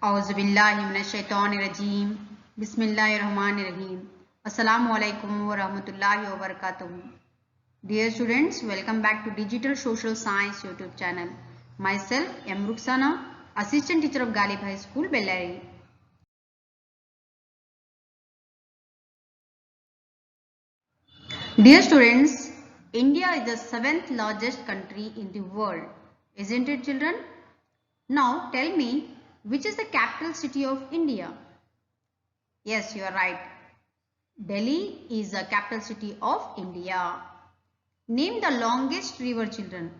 औज़ुबिल्लाहिमिनश्शैतानिर्रजीम बिस्मिल्लाहिर्रहमानिर्रहीम अस्सलामु अलैकुम व रहमतुल्लाहि व बरकातुहू. Dear students, welcome back to Digital Social Science YouTube channel. Myself, M. Ruxana, Assistant Teacher of Galib High School, Bellary. Dear students, India is the 7th largest country in the world. Isn't it, children? Now tell me, which is the capital city of India? Yes, you are right. Delhi is the capital city of India. Name the longest river, children.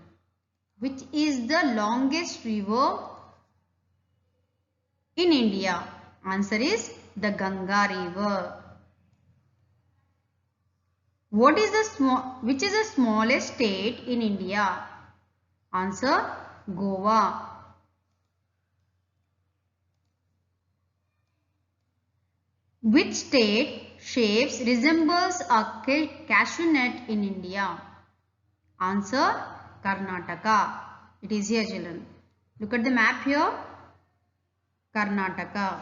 Which is the longest river in India? Answer is the Ganga river. Which is the smallest state in India? Answer, Goa. Which state shapes resembles a cashew nut in India? Answer, Karnataka. It is here, children. Look at the map here. Karnataka.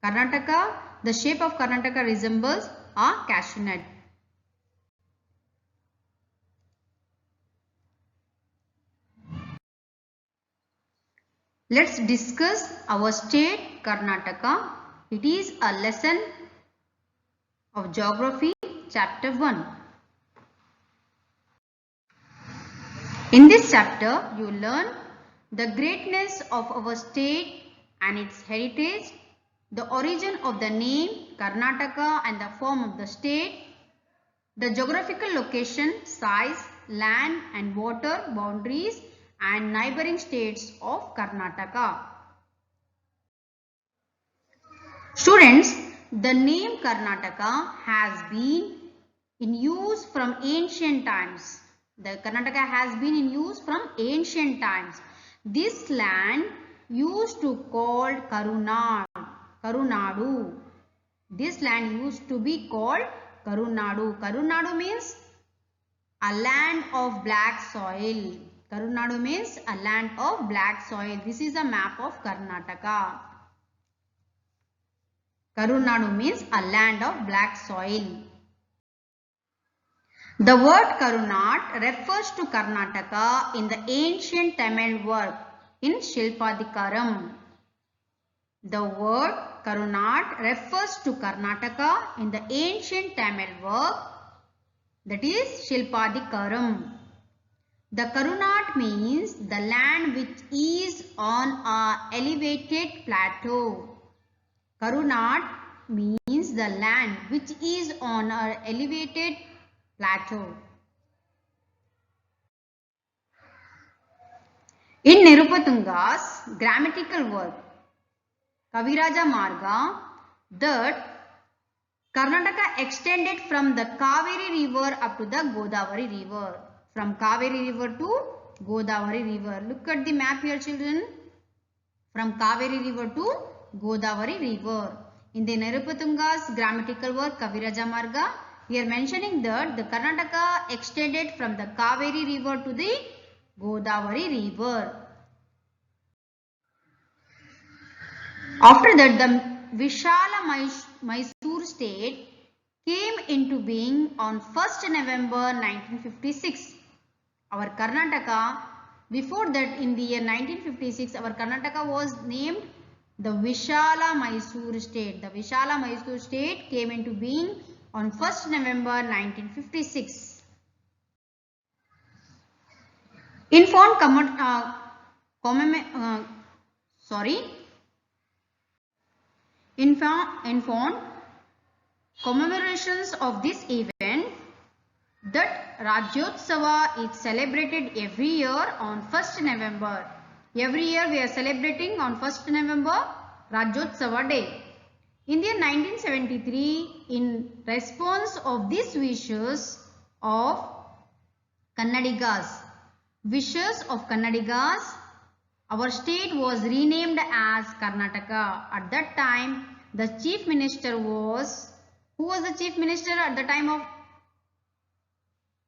Karnataka, the shape of Karnataka resembles a cashew nut. Let's discuss our state Karnataka. It is a lesson of Geography, Chapter 1. In this chapter, you learn the greatness of our state and its heritage, the origin of the name Karnataka and the form of the state, the geographical location, size, land and water boundaries and neighboring states of Karnataka. Students, the name Karnataka has been in use from ancient times. The Karnataka has been in use from ancient times. This land used to called Karunadu. This land used to be called Karunadu. Karunadu means a land of black soil. Karunadu means a land of black soil. This is a map of Karnataka. Karunadu means a land of black soil. The word Karunat refers to Karnataka in the ancient Tamil work in Shilpadikaram. The word Karunat refers to Karnataka in the ancient Tamil work, that is Shilpadikaram. The Karunat means the land which is on an elevated plateau. Karunat means the land which is on an elevated plateau. In Nirupatunga's grammatical work, Kaviraja Marga, that Karnataka extended from the Kaveri river up to the Godavari river. From Kaveri river to Godavari river. Look at the map here, children. From Kaveri river to Godavari river. In the Nirupatunga's grammatical work Kaviraja Marga, we are mentioning that the Karnataka extended from the Kaveri river to the Godavari river. After that, the Vishala Mysore state came into being on 1st November 1956. Our Karnataka, before that in the year 1956, our Karnataka was named the Vishala Mysore state. The Vishala Mysore state came into being on 1st November 1956. In commemorations of this event, that Rajyotsava is celebrated every year on 1st November. Every year we are celebrating on 1st November Rajyotsava day. In the year 1973, in response of these wishes of Kannadigas, our state was renamed as Karnataka. At that time, the chief minister was, who was the chief minister at the time of,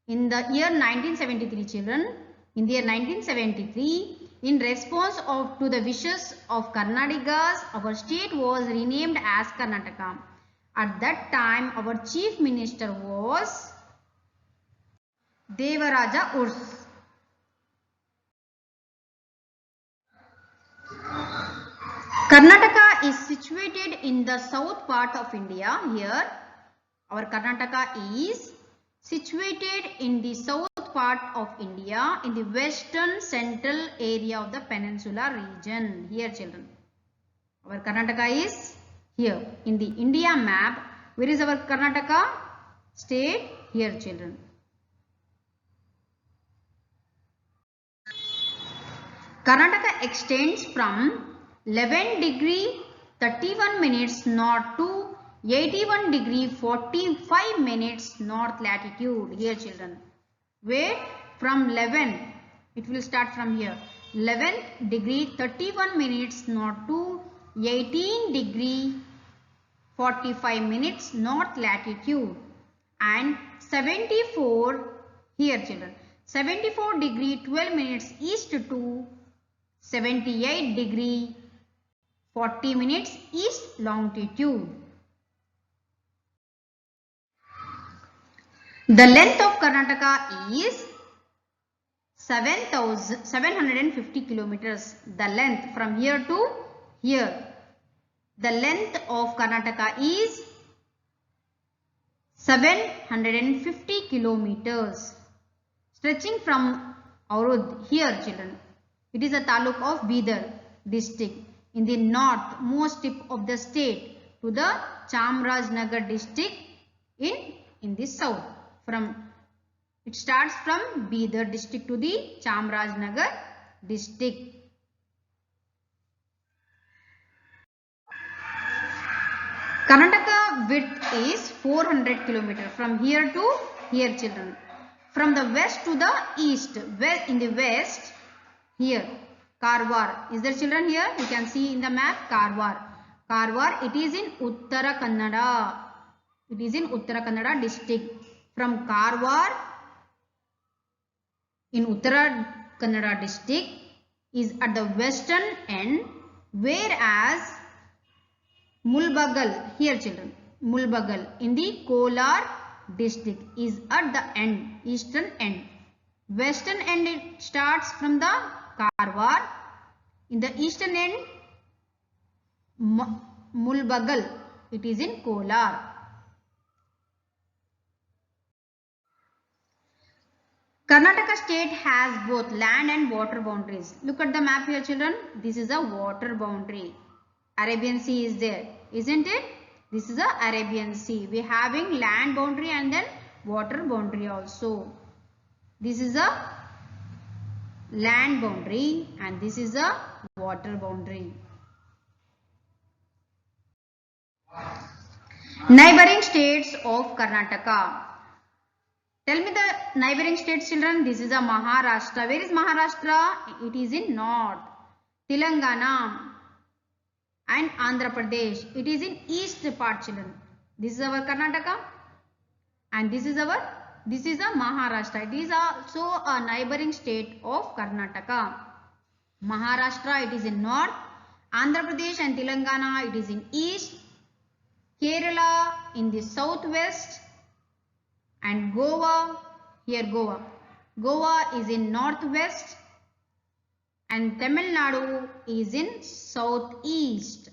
in the year 1973, children? In the year 1973, In response to the wishes of Karnataka, our state was renamed as Karnataka. At that time, our chief minister was Devaraja Urs. Karnataka is situated in the south part of India. Here, our Karnataka is situated in the south part of India in the western central area of the peninsular region. Here, children, our Karnataka is here in the India map. Where is our Karnataka state? Here, children. Karnataka extends from 11 degree 31 minutes north to 81 degree 45 minutes north latitude. Here, children. Where? From 11. It will start from here. 11 degree 31 minutes north to 18 degree 45 minutes north latitude. And 74 here, children. 74 degree 12 minutes east to 78 degree 40 minutes east longitude. The length of Karnataka is 750 kilometers. The length from here to here. The length of Karnataka is 750 kilometers. Stretching from Aurud, here, children. It is a taluk of Bidar district in the northmost tip of the state to the Chamarajanagar district in the south. It starts from Bidar district to the Chamarajanagar district. Karnataka width is 400 km from here to here, children. From the west to the east, in the west, here, Karwar. Is there, children, here? You can see in the map, Karwar. Karwar, it is in Uttara Kannada. It is in Uttara Kannada district. From Karwar, in Uttara Kannada district, is at the western end, whereas Mulbagal, here, children, Mulbagal in the Kolar district is at the end, eastern end. Western end, it starts from the Karwar. In the eastern end, Mulbagal, it is in Kolar. Karnataka state has both land and water boundaries. Look at the map here, children. This is a water boundary. Arabian Sea is there, isn't it? This is a Arabian Sea. We are having land boundary and then water boundary also. This is a land boundary and this is a water boundary. Neighboring states of Karnataka. Tell me the neighboring states, children. This is a Maharashtra. Where is Maharashtra? It is in north. Telangana and Andhra Pradesh. It is in east part, children. This is our Karnataka and this is a Maharashtra. It is also a neighboring state of Karnataka. Maharashtra, it is in north. Andhra Pradesh and Telangana, it is in east. Kerala in the southwest. And Goa, here Goa. Goa is in northwest. And Tamil Nadu is in southeast.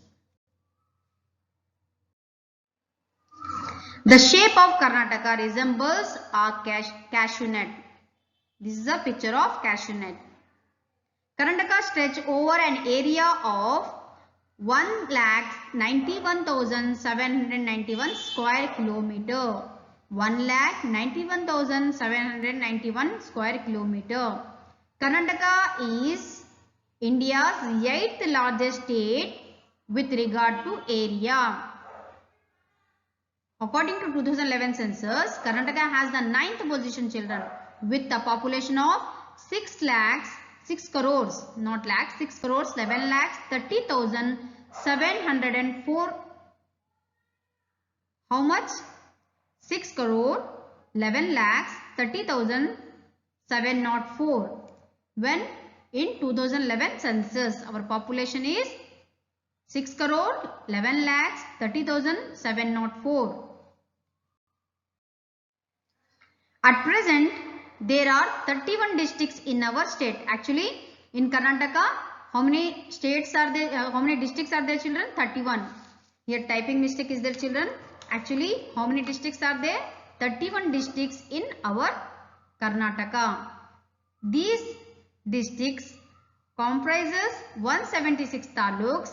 The shape of Karnataka resembles a cashew nut. This is a picture of cashew nut. Karnataka stretches over an area of 1,91,791 square kilometer. 1,91,791 square kilometer. Karnataka is India's 8th largest state with regard to area. According to 2011 census, Karnataka has the 9th position, children, with a population of 6 crores 11 lakhs 30,704. How much? 6 crore 11 lakhs 30,704 when in 2011 census. Our population is 6 crore 11 lakhs 30,704. At present, there are 31 districts in our state. Actually, in Karnataka, how many states are there? How many districts are there, children? 31. Here, typing mistake is there, children. Actually, how many districts are there? 31 districts in our Karnataka. These districts comprises 176 taluks,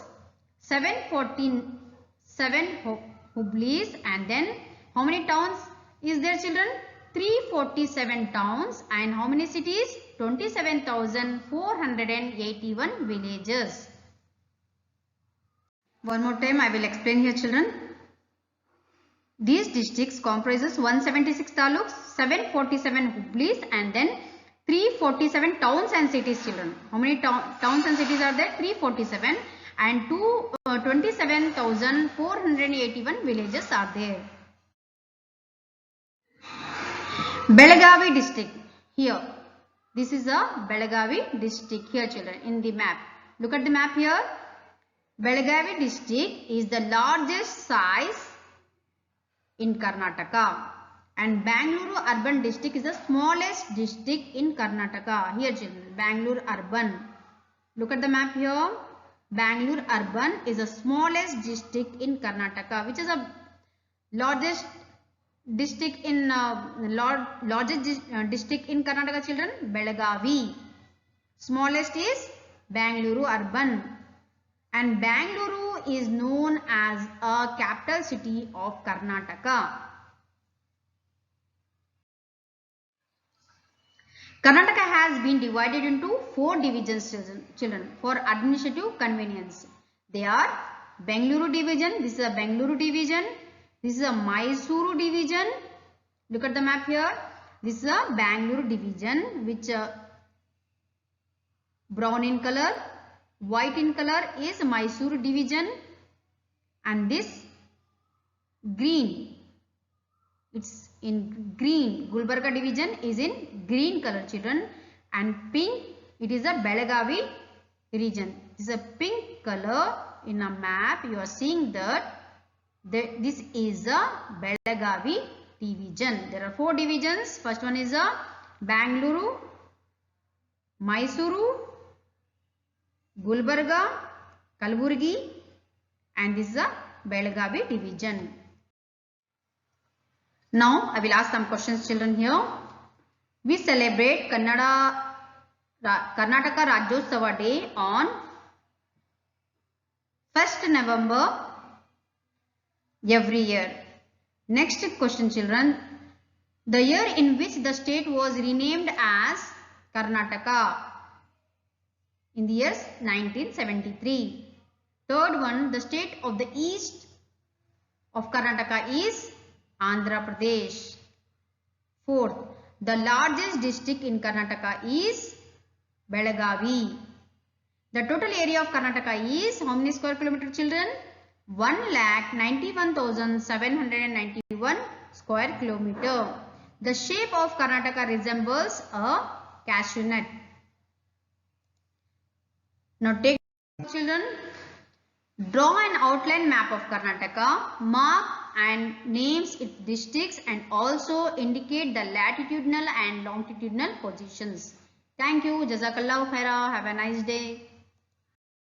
747 hublis, and then how many towns is there, children? 347 towns, and how many cities? 27,481 villages. One more time I will explain here, children. These districts comprises 176 taluks, 747 hublis, and then 347 towns and cities, children. How many towns and cities are there? 347, and 27,481 villages are there. Belagavi district. Here, this is a Belagavi district here, children, in the map. Look at the map here. Belagavi district is the largest size in Karnataka, and Bangalore urban district is the smallest district in Karnataka. Here, children, Bangalore urban. Look at the map here. Bangalore urban is the smallest district in Karnataka, which is the largest district in district in Karnataka, children? Belagavi. Smallest is Bangalore urban, and Bangalore is known as a capital city of Karnataka. Karnataka has been divided into 4 divisions, children, for administrative convenience. They are Bangalore division. This is a Bangalore division. This is a Mysuru division. Look at the map here. This is a Bangalore division, which brown in color, white in color is Mysuru division, and this green, it's in green. Gulbarga division is in green color, children, and pink, it is a Belagavi region. This is a pink color in a map. You are seeing that this is a Belagavi division. There are 4 divisions. First one is a Bangalore, Mysuru, Gulbarga, Kalburgi, and this is a Belagavi division. Now I will ask some questions, children, here. We celebrate Karnataka Rajyotsava Day on 1st November every year. Next question, children. The year in which the state was renamed as Karnataka. In the year 1973. Third one, the state of the east of Karnataka is Andhra Pradesh. Fourth, the largest district in Karnataka is Belagavi. The total area of Karnataka is how many square kilometer, children? 1,91,791 square kilometer. The shape of Karnataka resembles a cashew nut. Now take, children, draw an outline map of Karnataka, mark and names its districts, and also indicate the latitudinal and longitudinal positions. Thank you. Jazakallahu khaira. Have a nice day.